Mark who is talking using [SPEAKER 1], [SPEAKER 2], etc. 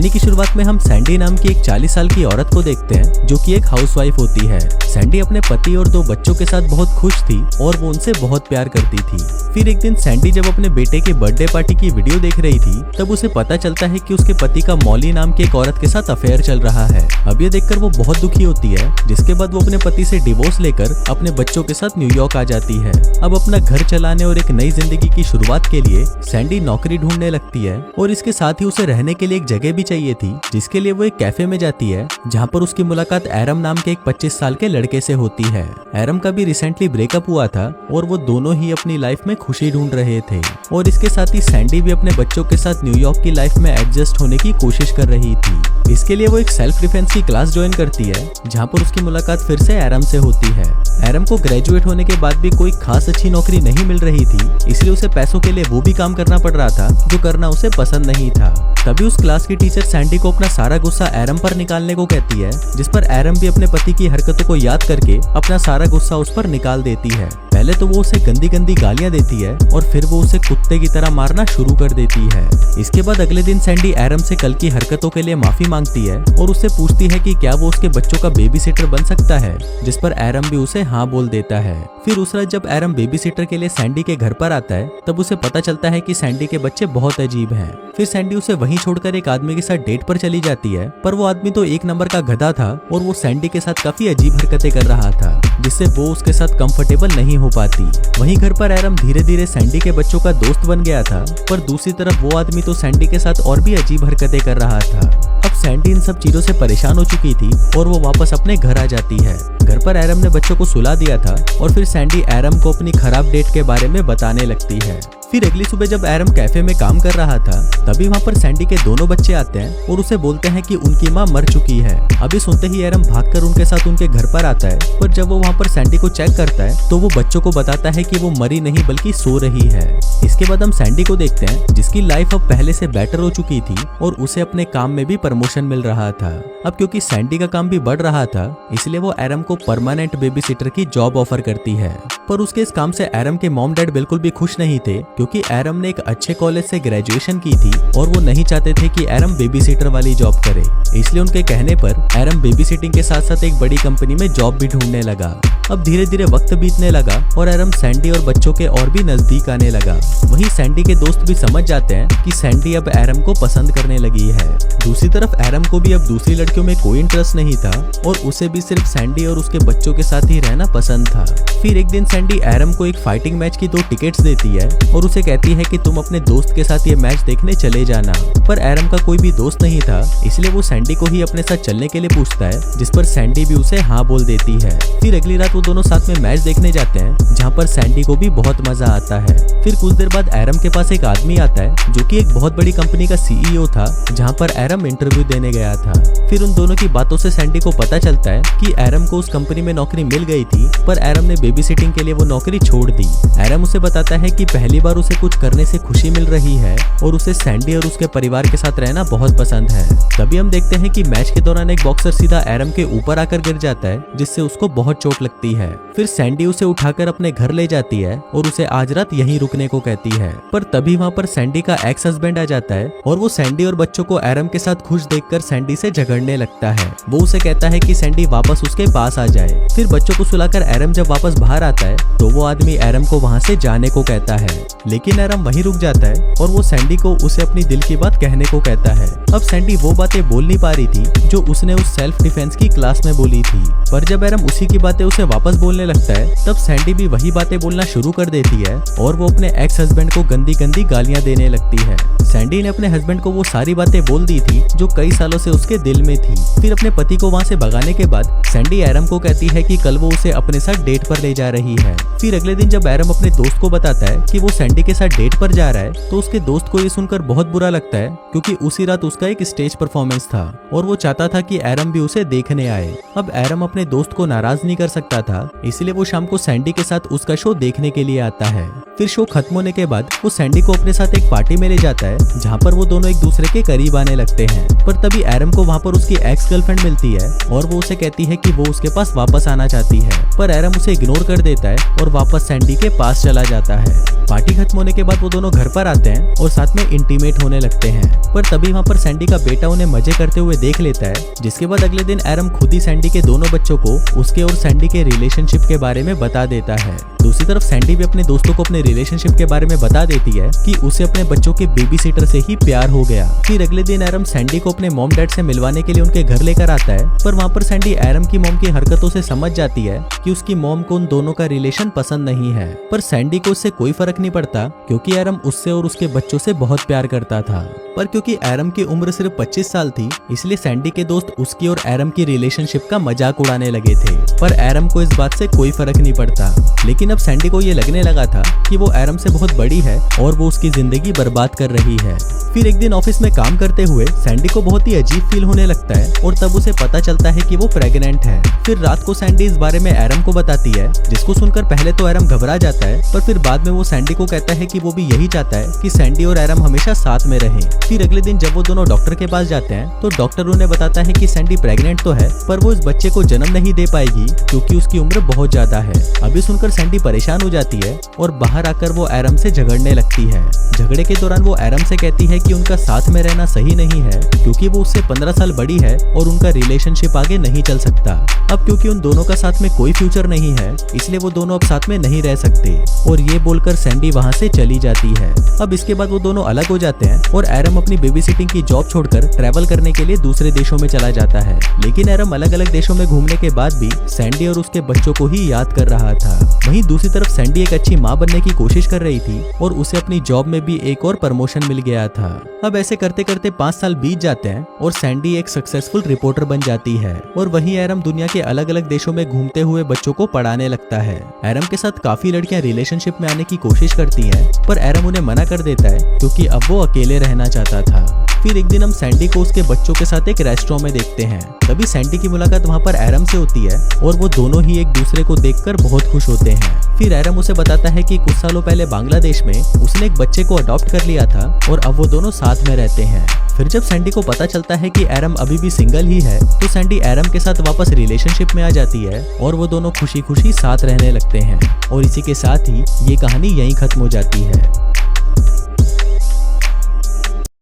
[SPEAKER 1] कहानी की शुरुआत में हम सैंडी नाम की एक 40 साल की औरत को देखते हैं जो कि एक हाउसवाइफ होती है। सैंडी अपने पति और 2 बच्चों के साथ बहुत खुश थी और वो उनसे बहुत प्यार करती थी। फिर एक दिन सैंडी जब अपने बेटे की बर्थडे पार्टी की वीडियो देख रही थी तब उसे पता चलता है कि उसके पति का मॉली नाम की एक औरत के साथ अफेयर चल रहा है। अब ये देखकर वो बहुत दुखी होती है, जिसके बाद वो अपने पति से डिवोर्स लेकर अपने बच्चों के साथ न्यूयॉर्क आ जाती है। अब अपना घर चलाने और एक नई जिंदगी की शुरुआत के लिए सैंडी नौकरी ढूंढने लगती है और इसके साथ ही उसे रहने के लिए एक जगह भी चाहिए थी, जिसके लिए वो एक कैफे में जाती है जहाँ पर उसकी मुलाकात एरम नाम के एक 25 साल के लड़के से होती है। एरम का भी रिसेंटली ब्रेकअप हुआ था और वो दोनों ही अपनी लाइफ में खुशी ढूंढ रहे थे और इसके साथ ही सैंडी भी अपने बच्चों के साथ न्यूयॉर्क की लाइफ में एडजस्ट होने की कोशिश कर रही थी। इसके लिए वो एक सेल्फ डिफेंस की क्लास ज्वाइन करती है जहाँ पर उसकी मुलाकात फिर से एरम से होती है। एरम को ग्रेजुएट होने के बाद भी कोई खास अच्छी नौकरी नहीं मिल रही थी, इसलिए उसे पैसों के लिए वो भी काम करना पड़ रहा था जो करना उसे पसंद नहीं था। तभी उस क्लास की टीचर सैंडी को अपना सारा गुस्सा एरम पर निकालने को कहती है, जिस पर एरम भी अपने पति की हरकतों को याद करके अपना सारा गुस्सा उस पर निकाल देती है। पहले तो वो उसे गंदी गंदी गालियां देती है और फिर वो उसे कुत्ते की तरह मारना शुरू कर देती है। इसके बाद अगले दिन सैंडी एरम से कल की हरकतों के लिए माफी मांगती है और उससे पूछती है कि क्या वो उसके बच्चों का बेबी सिटर बन सकता है, जिस पर एरम भी उसे हाँ बोल देता है। फिर उस रात जब एरम बेबी सिटर के लिए सैंडी के घर पर आता है तब उसे पता चलता है कि सैंडी के बच्चे बहुत अजीब हैं। फिर सैंडी उसे वहीं छोड़कर एक आदमी के साथ डेट पर चली जाती है, पर वो आदमी तो एक नंबर का गधा था और वो सैंडी के साथ काफी अजीब हरकतें कर रहा था, जिससे वो उसके साथ कंफर्टेबल नहीं हो पाती। वहीं घर पर एरम धीरे धीरे सैंडी के बच्चों का दोस्त बन गया था, पर दूसरी तरफ वो आदमी तो सैंडी के साथ और भी अजीब हरकतें कर रहा था। अब सैंडी इन सब चीजों से परेशान हो चुकी थी और वो वापस अपने घर आ जाती है। घर पर एरम ने बच्चों को सुला दिया था और फिर सैंडी एरम को अपनी खराब डेट के बारे में बताने लगती है। फिर अगली सुबह जब एरम कैफे में काम कर रहा था तभी वहाँ पर सैंडी के दोनों बच्चे आते हैं और उसे बोलते हैं कि उनकी माँ मर चुकी है। अभी सुनते ही एरम भागकर उनके साथ उनके घर पर आता है, पर जब वो वहाँ पर सैंडी को चेक करता है तो वो बच्चों को बताता है कि वो मरी नहीं बल्कि सो रही है। इसके बाद हम सैंडी को देखते हैं जिसकी लाइफ अब पहले से बेटर हो चुकी थी और उसे अपने काम में भी प्रमोशन मिल रहा था। अब क्योंकि सैंडी का काम भी बढ़ रहा था इसलिए वो एरम को परमानेंट बेबी सिटर की जॉब ऑफर करती है, पर उसके इस काम से एरम के मॉम डैड बिल्कुल भी खुश नहीं थे, क्योंकि एरम ने एक अच्छे कॉलेज से ग्रेजुएशन की थी और वो नहीं चाहते थे कि एरम बेबी सिटर वाली जॉब करे। इसलिए उनके कहने पर एरम बेबी सिटिंग के साथ साथ एक बड़ी कंपनी में जॉब भी ढूंढने लगा। अब धीरे धीरे वक्त बीतने लगा और एरम सैंडी और बच्चों के और भी नजदीक आने लगा। वहीं सैंडी के दोस्त भी समझ जाते हैं कि सैंडी अब एरम को पसंद करने लगी है। दूसरी तरफ एरम को भी अब दूसरी लड़कियों में कोई इंटरेस्ट नहीं था और उसे भी सिर्फ सैंडी और उसके बच्चों के साथ ही रहना पसंद था। फिर एक दिन सैंडी एरम को एक फाइटिंग मैच की 2 टिकट्स देती है और उसे कहती है कि तुम अपने दोस्त के साथ ये मैच देखने चले जाना, पर एरम का कोई भी दोस्त नहीं था, इसलिए वो सैंडी को ही अपने साथ चलने के लिए पूछता है, जिस पर सैंडी भी उसे हाँ बोल देती है। फिर अगली रात वो दोनों साथ में मैच देखने जाते हैं जहाँ पर सैंडी को भी बहुत मजा आता है। फिर कुछ देर बाद एरम के पास एक आदमी आता है जो कि एक बहुत बड़ी कंपनी का सीईओ था, जहाँ पर एरम इंटरव्यू देने गया था। फिर उन दोनों की बातों से सैंडी को पता चलता है कि एरम को उस कंपनी में नौकरी मिल गई थी, पर एरम ने बेबी सिटिंग के लिए वो नौकरी छोड़ दी। एरम उसे बताता है कि पहली बार उसे कुछ करने से खुशी मिल रही है और उसे सैंडी और उसके परिवार के साथ रहना बहुत पसंद है। तभी हम देखते हैं कि मैच के दौरान एक बॉक्सर सीधा एरम के ऊपर आकर गिर जाता है, जिससे उसको बहुत चोट लगती है। फिर सैंडी उसे उठाकर अपने घर ले जाती है और उसे आज रात यहीं रुकने को कहती है, पर तभी वहाँ पर सैंडी का एक्स हस्बैंड आ जाता है और वो सैंडी और बच्चों को एरम के साथ खुश देखकर सैंडी से झगड़ने लगता है। वो उसे कहता है कि सैंडी वापस उसके पास आ जाए। फिर बच्चों को सुलाकर एरम जब वापस बाहर आता है तो वो आदमी एरम को वहाँ से जाने को कहता है, लेकिन एरम वहीं रुक जाता है और वो सैंडी को उसे अपनी दिल की बात कहने को कहता है। अब सैंडी वो बातें बोल नहीं पा रही थी जो उसने उस सेल्फ डिफेंस की क्लास में बोली थी, पर जब एरम उसी की बातें उसे वापस बोलने लगता है तब सैंडी भी वही बातें बोलना शुरू कर देती है और वो अपने एक्स हस्बैंड को गंदी गंदी गालियां देने लगती है। सैंडी ने अपने हस्बैंड को वो सारी बातें बोल दी थी जो कई सालों से उसके दिल में थी। फिर अपने पति को वहाँ से भगाने के बाद सैंडी एरम को कहती है कि कल वो उसे अपने साथ डेट पर ले जा रही है। फिर अगले दिन जब एरम अपने दोस्त को बताता है कि वो सैंडी के साथ डेट पर जा रहा है तो उसके दोस्त को ये सुनकर बहुत बुरा लगता है, क्योंकि उसी रात उसका एक स्टेज परफॉर्मेंस था और वो चाहता था कि एरम भी उसे देखने आए। अब एरम अपने दोस्त को नाराज नहीं कर सकता था, इसलिए वो शाम को सैंडी के साथ उसका शो देखने के लिए आता है। फिर शो खत्म होने के बाद वो सैंडी को अपने साथ एक पार्टी में ले जाता है जहाँ पर वो दोनों एक दूसरे के करीब आने लगते हैं। पर तभी एरम को वहाँ पर उसकी एक्स गर्लफ्रेंड मिलती है और वो उसे कहती है कि वो उसके पास वापस आना चाहती है, पर एरम उसे इग्नोर कर देता है और वापस सैंडी के पास चला जाता है। पार्टी खत्म होने के बाद वो दोनों घर पर आते हैं और साथ में इंटीमेट होने लगते हैं, पर तभी वहाँ पर सैंडी का बेटा उन्हें मजे करते हुए देख लेता है, जिसके बाद अगले दिन एरम खुद ही सैंडी के दोनों बच्चों को उसके और सैंडी के रिलेशनशिप के बारे में बता देता है। दूसरी तरफ सैंडी भी अपने दोस्तों को अपने रिलेशनशिप के बारे में बता देती है कि उसे अपने बच्चों के बेबी सीटर से ही प्यार हो गया। फिर अगले दिन एरम सैंडी को अपने मॉम डैड से मिलवाने के लिए उनके घर लेकर आता है, पर वहाँ पर सैंडी एरम की मॉम की हरकतों से समझ जाती है कि उसकी मॉम को उन दोनों का रिलेशन पसंद नहीं है। पर सैंडी को उससे कोई फर्क नहीं पड़ता क्योंकि एरम उससे और उसके बच्चों से बहुत प्यार करता था। पर क्योंकि एरम की उम्र सिर्फ 25 साल थी, इसलिए सैंडी के दोस्त उसकी और एरम की रिलेशनशिप का मजाक उड़ाने लगे थे, पर एरम को इस बात से कोई फर्क नहीं पड़ता। लेकिन अब सैंडी को ये लगने लगा था कि वो एरम से बहुत बड़ी है और वो उसकी जिंदगी बर्बाद कर रही है। फिर एक दिन ऑफिस में काम करते हुए सैंडी को बहुत ही अजीब फील होने लगता है और तब उसे पता चलता है कि वो प्रेग्नेंट है। फिर रात को सैंडी इस बारे में एरम को बताती है, जिसको सुनकर पहले तो एरम घबरा जाता है, पर फिर बाद में वो सैंडी को कहता है कि वो भी यही चाहता है कि सैंडी और एरम हमेशा साथ में रहें। फिर अगले दिन जब वो दोनों डॉक्टर के पास जाते हैं तो डॉक्टर उन्हें बताता है कि सैंडी प्रेग्नेंट तो है, पर वो इस बच्चे को जन्म नहीं दे पाएगी क्योंकि उसकी उम्र बहुत ज्यादा है। अभी सुनकर सैंडी परेशान हो जाती है और बाहर आकर वो एरम से झगड़ने लगती है। झगड़े के दौरान वो एरम से कहती है कि उनका साथ में रहना सही नहीं है क्योंकि वो उससे 15 साल बड़ी है और उनका रिलेशनशिप आगे नहीं चल सकता। अब क्योंकि उन दोनों का साथ में कोई फ्यूचर नहीं है, इसलिए वो दोनों अब साथ में नहीं रह सकते और ये बोलकर सैंडी वहाँ से चली जाती है। अब इसके बाद वो दोनों अलग हो जाते हैं और एरम अपनी बेबी सिटिंग की जॉब छोड़कर ट्रैवल करने के लिए दूसरे देशों में चला जाता है। लेकिन एरम अलग अलग देशों में घूमने के बाद भी सैंडी और उसके बच्चों को ही याद कर रहा था। वहीं दूसरी तरफ सैंडी एक अच्छी माँ बनने की कोशिश कर रही थी और उसे अपनी जॉब में भी एक और प्रमोशन मिल गया था। अब ऐसे करते करते 5 साल बीत जाते हैं और सैंडी एक सक्सेसफुल रिपोर्टर बन जाती है और वहीं एरम दुनिया के अलग अलग देशों में घूमते हुए बच्चों को पढ़ाने लगता है। एरम के साथ काफी लड़कियां रिलेशनशिप में आने की कोशिश करती हैं, पर एरम उन्हें मना कर देता है क्योंकि अब वो अकेले रहना चाहता था। फिर एक दिन हम सैंडी को उसके बच्चों के साथ एक रेस्टोरेंट में देखते हैं। तभी सैंडी की मुलाकात वहाँ पर एरम से होती है और वो दोनों ही एक दूसरे को देखकर बहुत खुश होते हैं। फिर एरम उसे बताता है कि कुछ सालों पहले बांग्लादेश में उसने एक बच्चे को अडॉप्ट कर लिया था और अब वो दोनों साथ में रहते हैं। फिर जब सैंडी को पता चलता है कि एरम अभी भी सिंगल ही है, तो सैंडी एरम के साथ वापस रिलेशनशिप में आ जाती है और वो दोनों खुशी खुशी साथ रहने लगते हैं। और इसी के साथ ही ये कहानी यहीं खत्म हो जाती है।